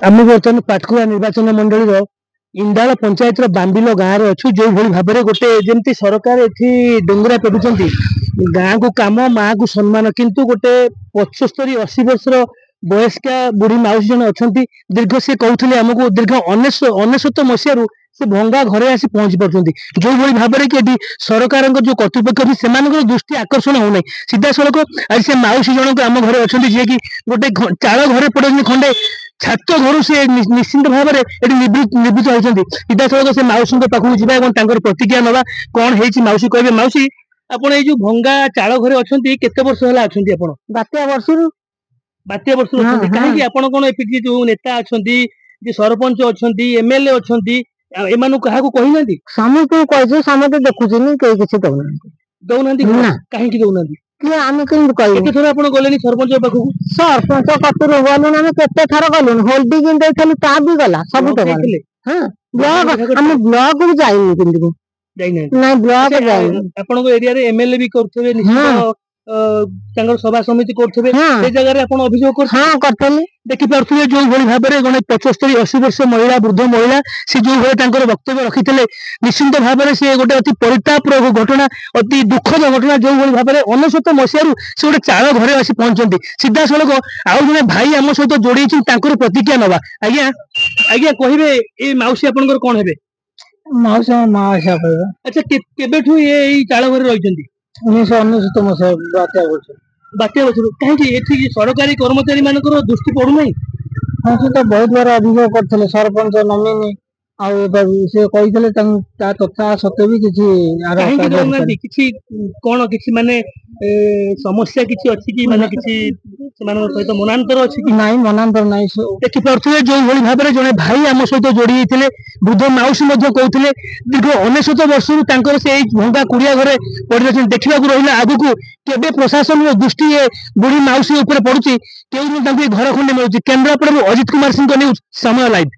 आम बर्तमान पाटकुरा निर्वाचन मंडल इंदाल पंचायत बांबिल गाँव में अच्छु जो भाई भाव गोटे जमी सरकार एठी डोंगरा पेटुंट गाँ को कम माँ को सम्मान किंतु गोटे 75-80 वर्ष बयस्का बुढ़ी माउसी जन अच्छा दीर्घ सी कहते आमको दीर्घ 1999 मसीह से भंगा घरे आसी पहुंची पार्टी जो भाई भाव में सरकार जो कर्तृपक्ष से दृष्टि आकर्षण होना सीधा सड़क आज से माउसी जन आम घर अच्छा जी की गोटे चाल घरे पड़े खंडे छात घर से निश्चिंत भाव में निवृत्त होती सीधा सड़क से माउसी पाखक जावा प्रतिक्रिया नवा कौन है माउसी कहे माउसी आपण ये जो भंगा चाल घरे अच्छा केते वर्ष है अच्छा आप बात्या वर्ष कहीं आपण कौन एपी जो नेता अच्छा सरपंच अच्छा एमएलए अच्छा एम क्या कही ना समस्त कही समस्त देखुन कहीं किसी दौना कहीं दौना किए आम कहीं थर आप गले सरपंच पाखक सरपंच कतुर गलुन आम केते थर गलुन होल्डिंग ता भी गला सब हाँ ब्लॉक आम ब्लॉक भी जाइनी किंतु नहीं ब्लॉक जाइनी आपन एरिया रे एमएलए भी करथबे निश्चित सभा समिति करथबे से जगह रे आपण अभियोग कर हां करथले देखि पारथबे जो भली भाबरे गने 75-80 वर्ष महिला वृद्ध महिला से जो भले तांकर वक्तव्य रखिथिले निश्चित भाबरे से गोटे अति परितापरक घटना अति दुखद घटना जो भली भाबरे 1900 मसियारु से गोटे चाळ घरे आसी पहुंचंती सीधा सळक आउ जने भाई हम सहित जोड़ी छि तांकर प्रतिक्रिया नवा आज्ञा आज्ञा कहिबे ए माउसी आपनकर कोन हेबे माउसी माउसी अच्छा केबेठु ये चाळ घरे रहिचंती 1999 मसिया बात्या वर्ष कहीं सरकारी कर्मचारी मान दृष्टि पड़ू ना हाँ से तो बहुत बार अभियोग करते सरपंच नमिनी तथा सत्वे भी किसी कौन किसी माने समस्या किसी अच्छी कि माने किसी सहित मनांतर अच्छी कि नहीं मनांतर नहीं देखि पारथुए जो भली भाव में जने भाई आम सहित जोड़ी होते वृद्ध माउसी कहते दीर्घ 1900 वर्ष से भंगा कुड़िया घरे पड़ देखा रहा आगु केबे प्रशासन दृष्टि बुढ़ी माउसी पड़ुची घर खंडे मिलूँ केन्द्रापड़ा अजित कुमार सिंह न्यूज समय लाइव।